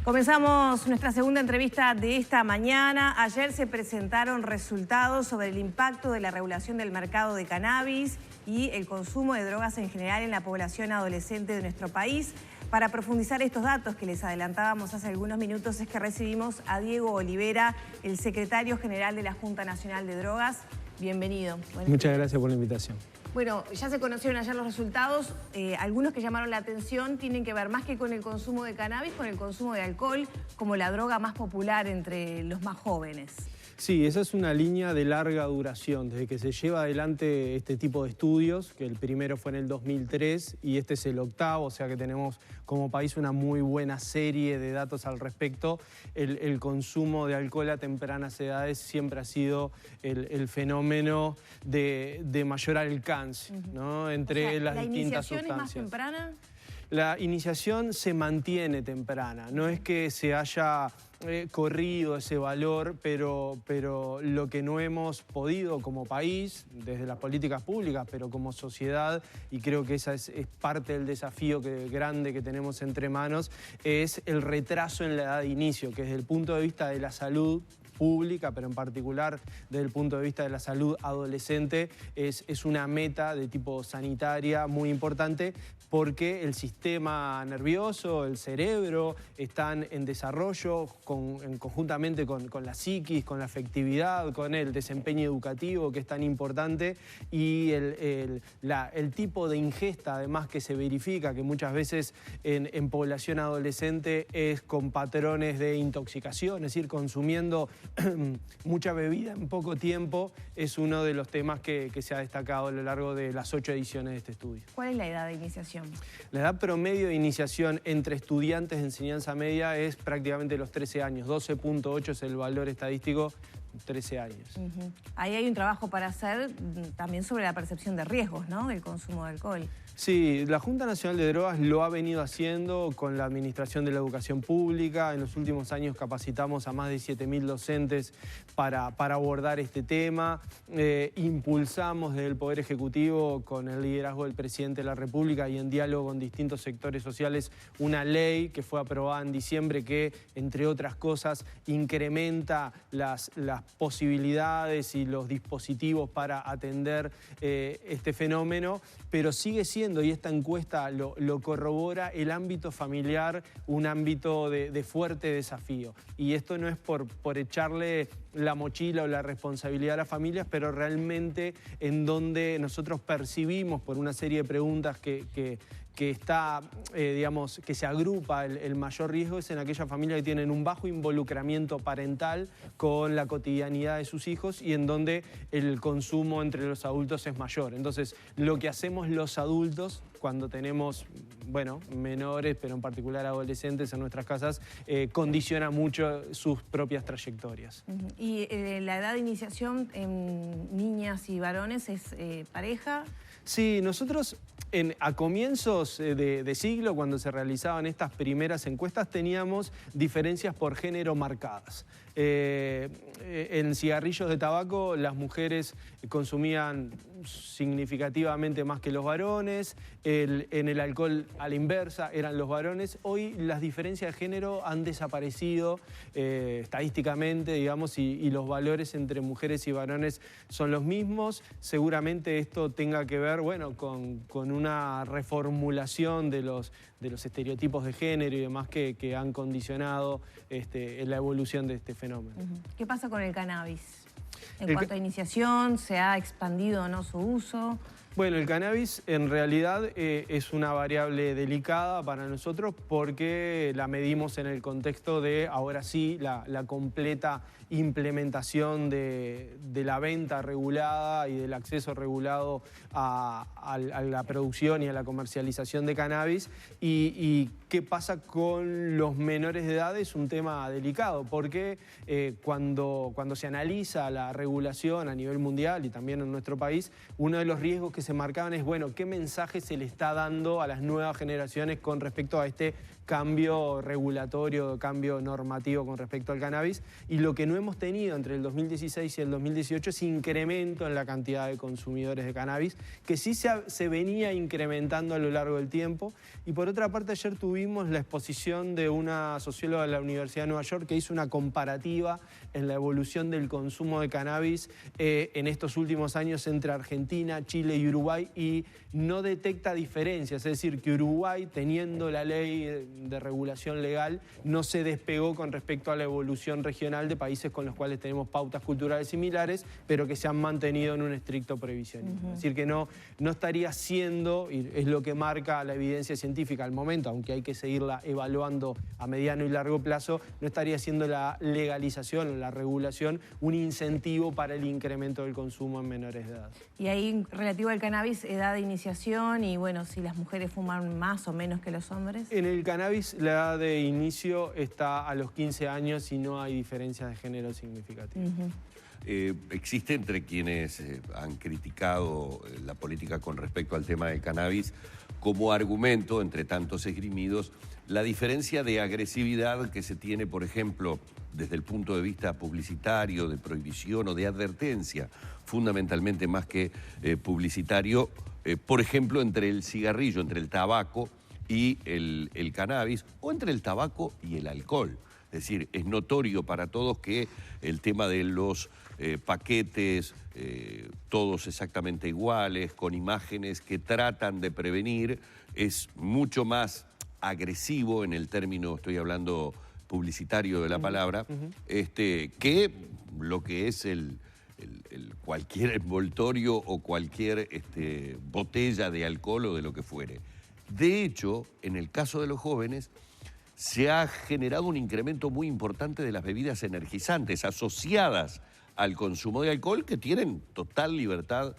Comenzamos nuestra segunda entrevista de esta mañana. Ayer se presentaron resultados sobre el impacto de la regulación del mercado de cannabis y el consumo de drogas en general en la población adolescente de nuestro país. Para profundizar estos datos que les adelantábamos hace algunos minutos es que recibimos a Diego Olivera, el secretario general de la Junta Nacional de Drogas. Bienvenido. Muchas gracias por la invitación. Bueno, ya se conocieron ayer los resultados. Algunos que llamaron la atención tienen que ver más que con el consumo de cannabis, con el consumo de alcohol, como la droga más popular entre los más jóvenes. Sí, esa es una línea de larga duración, desde que se lleva adelante este tipo de estudios, que el primero fue en el 2003 y este es el octavo, o sea que tenemos como país una muy buena serie de datos al respecto. El consumo de alcohol a tempranas edades siempre ha sido el fenómeno de mayor alcance, ¿no? Entre las distintas sustancias. ¿La iniciación es más temprana? La iniciación se mantiene temprana, no es que se haya corrido ese valor, pero lo que no hemos podido como país, desde las políticas públicas, pero como sociedad, y creo que esa es parte del desafío grande que tenemos entre manos, es el retraso en la edad de inicio, que desde el punto de vista de la salud pública, pero en particular desde el punto de vista de la salud adolescente, es una meta de tipo sanitaria muy importante porque el sistema nervioso, el cerebro, están en desarrollo conjuntamente con la psiquis, con la afectividad, con el desempeño educativo que es tan importante y el tipo de ingesta además que se verifica, que muchas veces en población adolescente es con patrones de intoxicación, es decir, consumiendo mucha bebida en poco tiempo, es uno de los temas que se ha destacado a lo largo de las 8 ediciones de este estudio. ¿Cuál es la edad de iniciación? La edad promedio de iniciación entre estudiantes de enseñanza media es prácticamente los 13 años, 12.8 es el valor estadístico, 13 años. Ahí hay un trabajo para hacer también sobre la percepción de riesgos, ¿no?, del consumo de alcohol. Sí, la Junta Nacional de Drogas lo ha venido haciendo con la Administración de la Educación Pública. En los últimos años capacitamos a más de 7.000 docentes para abordar este tema. Impulsamos desde el Poder Ejecutivo, con el liderazgo del Presidente de la República y en diálogo con distintos sectores sociales, una ley que fue aprobada en diciembre que, entre otras cosas, incrementa las posibilidades y los dispositivos para atender este fenómeno, pero sigue siendo, y esta encuesta lo corrobora, el ámbito familiar un ámbito de fuerte desafío. Y esto no es por echarle la mochila o la responsabilidad a las familias, pero realmente en donde nosotros percibimos por una serie de preguntas que está, digamos, que se agrupa el mayor riesgo es en aquellas familias que tienen un bajo involucramiento parental con la cotidianidad de sus hijos y en donde el consumo entre los adultos es mayor. Entonces, lo que hacemos los adultos cuando tenemos, bueno, menores, pero en particular adolescentes en nuestras casas, condiciona mucho sus propias trayectorias. ¿Y la edad de iniciación en niñas y varones es pareja? Sí, nosotros a comienzos de siglo, cuando se realizaban estas primeras encuestas, teníamos diferencias por género marcadas. En cigarrillos de tabaco las mujeres consumían significativamente más que los varones, en el alcohol a la inversa eran los varones. Hoy las diferencias de género han desaparecido estadísticamente, digamos, y los valores entre mujeres y varones son los mismos. Seguramente esto tenga que ver, bueno, con una reformulación de los estereotipos de género y demás que han condicionado la evolución de este fenómeno. ¿Qué pasa con el cannabis? En cuanto a iniciación, ¿se ha expandido o no su uso? Bueno, el cannabis en realidad es una variable delicada para nosotros porque la medimos en el contexto de, ahora sí, la completa implementación de la venta regulada y del acceso regulado a la producción y a la comercialización de cannabis. Y qué pasa con los menores de edad es un tema delicado porque cuando se analiza la regulación a nivel mundial y también en nuestro país, uno de los riesgos que se marcaban es, bueno, ¿qué mensaje se le está dando a las nuevas generaciones con respecto a este cambio regulatorio, cambio normativo con respecto al cannabis? Y lo que no hemos tenido entre el 2016 y el 2018 es incremento en la cantidad de consumidores de cannabis, que sí se venía incrementando a lo largo del tiempo. Y por otra parte, ayer tuvimos la exposición de una socióloga de la Universidad de Nueva York que hizo una comparativa en la evolución del consumo de cannabis en estos últimos años entre Argentina, Chile y Uruguay, y no detecta diferencias. Es decir, que Uruguay, teniendo la ley de regulación legal, no se despegó con respecto a la evolución regional de países con los cuales tenemos pautas culturales similares, pero que se han mantenido en un estricto prohibicionismo. Es decir, que no estaría siendo, y es lo que marca la evidencia científica al momento, aunque hay que seguirla evaluando a mediano y largo plazo, no estaría siendo la legalización o la regulación un incentivo para el incremento del consumo en menores de edad. Y ahí, relativo al cannabis, edad de iniciación y, bueno, si las mujeres fuman más o menos que los hombres. En el cannabis, la edad de inicio está a los 15 años y no hay diferencias de género significativas. Existe entre quienes han criticado la política con respecto al tema del cannabis como argumento, entre tantos esgrimidos, la diferencia de agresividad que se tiene, por ejemplo, desde el punto de vista publicitario, de prohibición o de advertencia, fundamentalmente más que publicitario, por ejemplo, entre el cigarrillo, entre el tabaco y el cannabis, o entre el tabaco y el alcohol. Es decir, es notorio para todos que el tema de los paquetes, todos exactamente iguales, con imágenes que tratan de prevenir, es mucho más agresivo en el término, estoy hablando publicitario de la palabra, que lo que es cualquier envoltorio o cualquier botella de alcohol o de lo que fuere. De hecho, en el caso de los jóvenes, se ha generado un incremento muy importante de las bebidas energizantes asociadas al consumo de alcohol, que tienen total libertad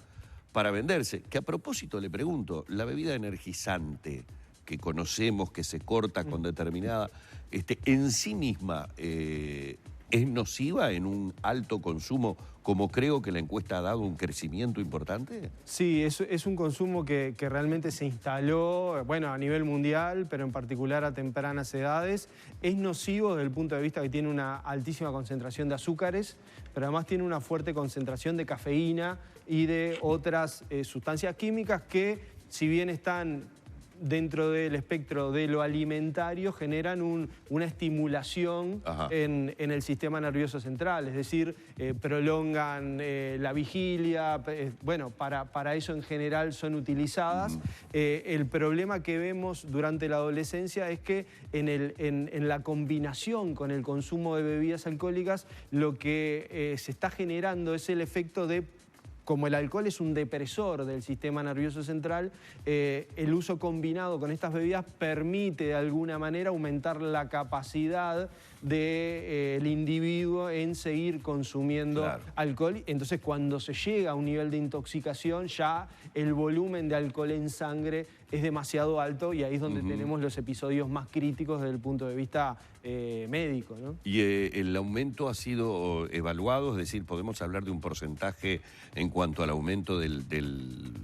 para venderse. Que a propósito le pregunto, la bebida energizante que conocemos, que se corta con determinada, en sí misma es nociva en un alto consumo, como creo que la encuesta ha dado un crecimiento importante? Sí, es un consumo que realmente se instaló, bueno, a nivel mundial, pero en particular a tempranas edades. Es nocivo desde el punto de vista que tiene una altísima concentración de azúcares, pero además tiene una fuerte concentración de cafeína y de otras sustancias químicas que, si bien están dentro del espectro de lo alimentario, generan una estimulación en el sistema nervioso central, es decir, prolongan la vigilia, bueno, para eso en general son utilizadas. El problema que vemos durante la adolescencia es que en la combinación con el consumo de bebidas alcohólicas, lo que se está generando es el efecto de, como el alcohol es un depresor del sistema nervioso central, el uso combinado con estas bebidas permite de alguna manera aumentar la capacidad del individuo en seguir consumiendo alcohol. Entonces, cuando se llega a un nivel de intoxicación, ya el volumen de alcohol en sangre es demasiado alto y ahí es donde tenemos los episodios más críticos desde el punto de vista médico, ¿no? ¿Y el aumento ha sido evaluado? Es decir, ¿podemos hablar de un porcentaje en cuanto al aumento del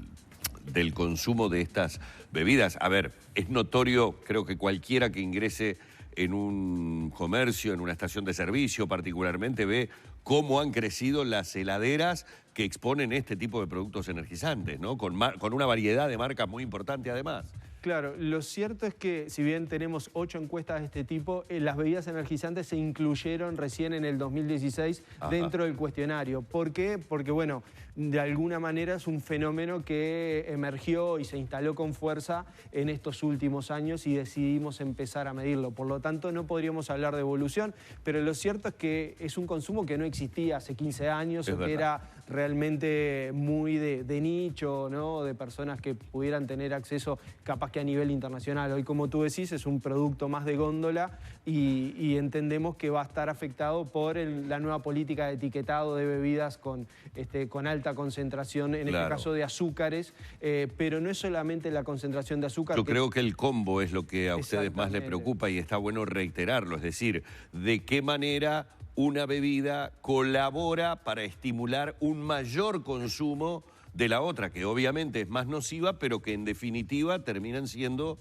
consumo de estas bebidas? A ver, es notorio, creo que cualquiera que ingrese en un comercio, en una estación de servicio particularmente, ve cómo han crecido las heladeras que exponen este tipo de productos energizantes, ¿no? Con una variedad de marcas muy importante además. Claro, lo cierto es que si bien tenemos 8 encuestas de este tipo, las bebidas energizantes se incluyeron recién en el 2016 dentro del cuestionario. ¿Por qué? Porque, bueno, de alguna manera es un fenómeno que emergió y se instaló con fuerza en estos últimos años y decidimos empezar a medirlo. Por lo tanto, no podríamos hablar de evolución, pero lo cierto es que es un consumo que no existía hace 15 años, o que era realmente muy de nicho, ¿no? De personas que pudieran tener acceso capaz que a nivel internacional. Hoy, como tú decís, es un producto más de góndola y entendemos que va a estar afectado por la nueva política de etiquetado de bebidas con alta concentración, en este caso de azúcares, pero no es solamente la concentración de azúcar. Yo creo que el combo es lo que a ustedes más les preocupa y está bueno reiterarlo, es decir, de qué manera una bebida colabora para estimular un mayor consumo de la otra, que obviamente es más nociva, pero que en definitiva terminan siendo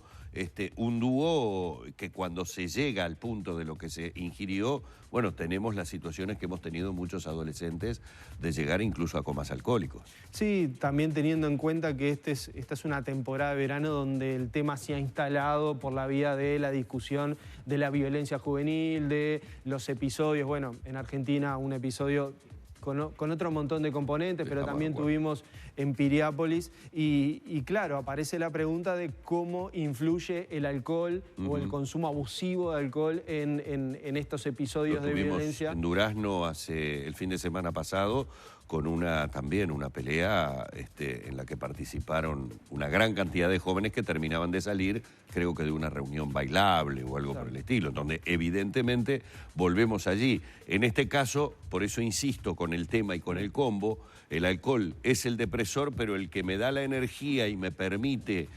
un dúo que cuando se llega al punto de lo que se ingirió, bueno, tenemos las situaciones que hemos tenido muchos adolescentes de llegar incluso a comas alcohólicos. Sí, también teniendo en cuenta que esta es una temporada de verano donde el tema se ha instalado por la vía de la discusión de la violencia juvenil, de los episodios, bueno, en Argentina un episodio con otro montón de componentes, pero también tuvimos en Piriápolis y claro, aparece la pregunta de cómo influye el alcohol o el consumo abusivo de alcohol en estos episodios de violencia. En Durazno el fin de semana pasado con también una pelea en la que participaron una gran cantidad de jóvenes que terminaban de salir, creo que de una reunión bailable o algo por el estilo, donde evidentemente volvemos allí. En este caso, por eso insisto con el tema y con el combo, el alcohol es el depresor, pero el que me da la energía y me permite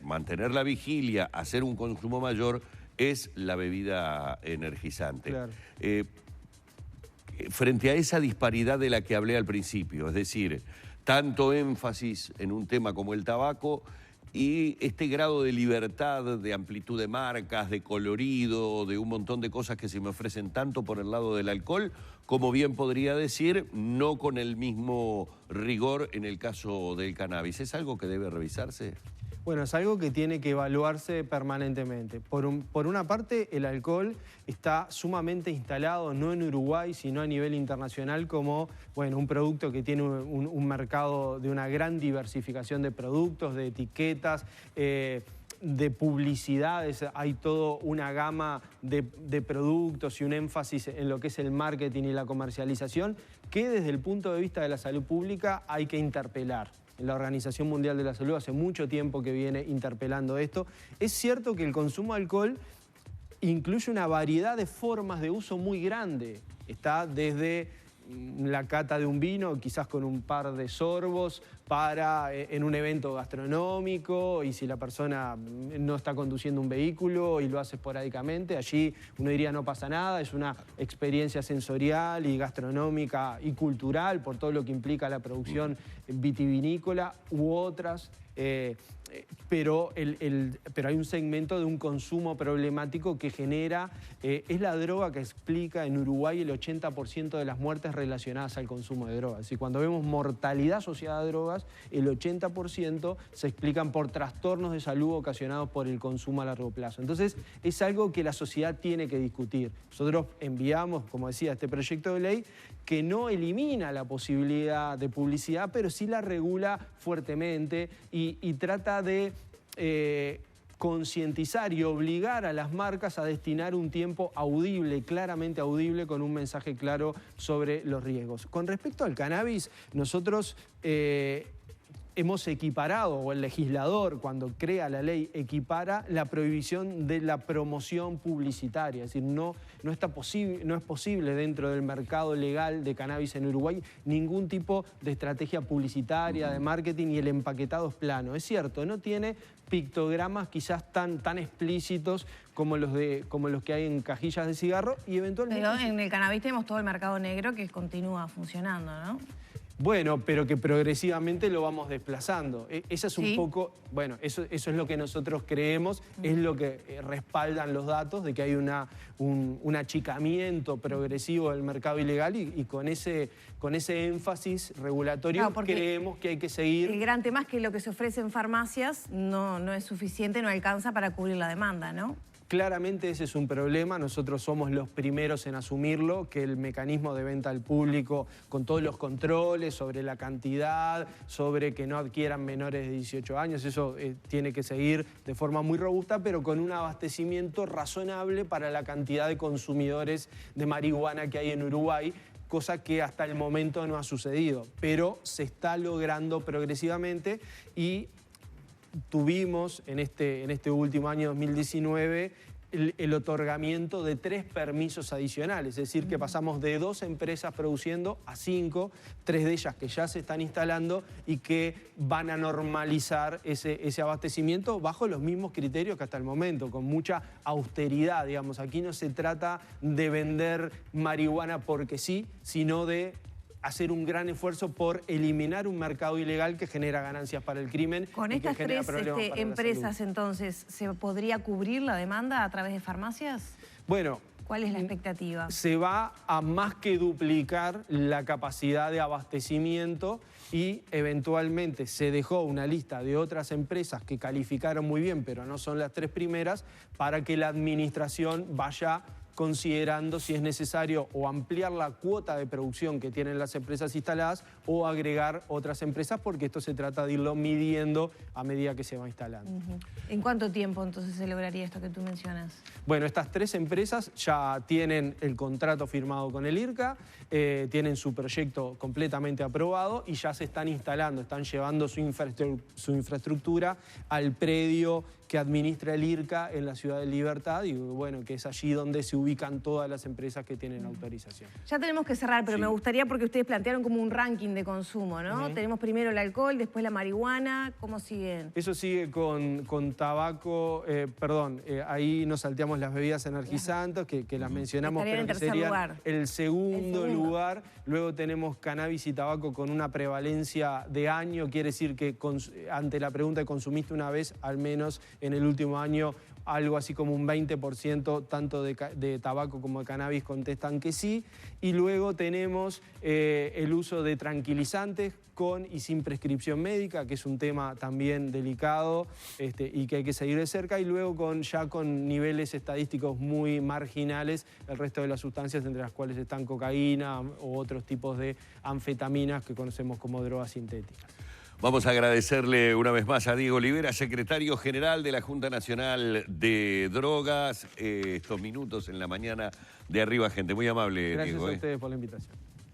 mantener la vigilia, hacer un consumo mayor, es la bebida energizante. Claro. Frente a esa disparidad de la que hablé al principio, es decir, tanto énfasis en un tema como el tabaco y este grado de libertad, de amplitud de marcas, de colorido, de un montón de cosas que se me ofrecen tanto por el lado del alcohol, como bien podría decir, no con el mismo rigor en el caso del cannabis. ¿Es algo que debe revisarse? Bueno, es algo que tiene que evaluarse permanentemente. Por una parte, el alcohol está sumamente instalado, no en Uruguay, sino a nivel internacional, como un producto que tiene un mercado de una gran diversificación de productos, de etiquetas, de publicidades. Hay toda una gama de productos y un énfasis en lo que es el marketing y la comercialización, que desde el punto de vista de la salud pública hay que interpelar. La Organización Mundial de la Salud hace mucho tiempo que viene interpelando esto. Es cierto que el consumo de alcohol incluye una variedad de formas de uso muy grande. Está desde la cata de un vino, quizás con un par de sorbos, en un evento gastronómico, y si la persona no está conduciendo un vehículo y lo hace esporádicamente, allí uno diría no pasa nada, es una experiencia sensorial y gastronómica y cultural por todo lo que implica la producción vitivinícola u otras. Pero hay un segmento de un consumo problemático que genera, es la droga que explica en Uruguay el 80% de las muertes relacionadas al consumo de drogas. Y cuando vemos mortalidad asociada a drogas, el 80% se explican por trastornos de salud ocasionados por el consumo a largo plazo. Entonces, es algo que la sociedad tiene que discutir. Nosotros enviamos, como decía, este proyecto de ley que no elimina la posibilidad de publicidad, pero sí la regula fuertemente y trata de concientizar y obligar a las marcas a destinar un tiempo audible, claramente audible, con un mensaje claro sobre los riesgos. Con respecto al cannabis, nosotros hemos equiparado, o el legislador cuando crea la ley equipara la prohibición de la promoción publicitaria, es decir, no es posible dentro del mercado legal de cannabis en Uruguay ningún tipo de estrategia publicitaria, de marketing, y el empaquetado es plano. Es cierto, no tiene pictogramas quizás tan explícitos como los que hay en cajillas de cigarro, y eventualmente... Pero en el cannabis tenemos todo el mercado negro que continúa funcionando, ¿no? Bueno, pero que progresivamente lo vamos desplazando. Esa es un poco, bueno, eso es lo que nosotros creemos, es lo que respaldan los datos de que hay un achicamiento progresivo del mercado ilegal y con ese énfasis regulatorio creemos que hay que seguir. El gran tema es que lo que se ofrece en farmacias no es suficiente, no alcanza para cubrir la demanda, ¿no? Claramente ese es un problema, nosotros somos los primeros en asumirlo, que el mecanismo de venta al público, con todos los controles sobre la cantidad, sobre que no adquieran menores de 18 años, eso tiene que seguir de forma muy robusta, pero con un abastecimiento razonable para la cantidad de consumidores de marihuana que hay en Uruguay, cosa que hasta el momento no ha sucedido, pero se está logrando progresivamente. Y tuvimos en este último año 2019 el otorgamiento de 3 permisos adicionales, es decir, que pasamos de 2 empresas produciendo a 5, 3 de ellas que ya se están instalando y que van a normalizar ese abastecimiento bajo los mismos criterios que hasta el momento, con mucha austeridad, digamos. Aquí no se trata de vender marihuana porque sí, sino de hacer un gran esfuerzo por eliminar un mercado ilegal que genera ganancias para el crimen. Con y que estas genera 3 problemas para la empresas, salud. entonces, ¿se podría cubrir la demanda a través de farmacias? Bueno, ¿Cuál es la expectativa? se va a más que duplicar la capacidad de abastecimiento y eventualmente se dejó una lista de otras empresas que calificaron muy bien, pero no son las 3 primeras, para que la administración vaya considerando si es necesario o ampliar la cuota de producción que tienen las empresas instaladas o agregar otras empresas, porque esto se trata de irlo midiendo a medida que se va instalando. ¿En cuánto tiempo entonces se lograría esto que tú mencionas? Bueno, estas 3 empresas ya tienen el contrato firmado con el IRCA, tienen su proyecto completamente aprobado y ya se están instalando, están llevando su infraestructura al predio que administra el IRCA en la Ciudad de Libertad y bueno, que es allí donde se ubican todas las empresas que tienen autorización. Ya tenemos que cerrar, pero Sí. me gustaría, porque ustedes plantearon como un ranking de consumo, ¿no? Tenemos primero el alcohol, después la marihuana, ¿cómo siguen? Eso sigue con tabaco, ahí nos salteamos las bebidas energizantes, que las mencionamos, Estarían en pero que tercer serían lugar. el segundo lugar. Luego tenemos cannabis y tabaco con una prevalencia de año, quiere decir que ante la pregunta de consumiste una vez, al menos en el último año, algo así como un 20% tanto de tabaco como de cannabis contestan que sí. Y luego tenemos el uso de tranquilizantes con y sin prescripción médica, que es un tema también delicado y que hay que seguir de cerca. Y luego ya con niveles estadísticos muy marginales, el resto de las sustancias, entre las cuales están cocaína o otros tipos de anfetaminas que conocemos como drogas sintéticas. Vamos a agradecerle una vez más a Diego Olivera, secretario general de la Junta Nacional de Drogas, estos minutos en la mañana de Arriba Gente. Muy amable, Gracias Diego. a ustedes por la invitación.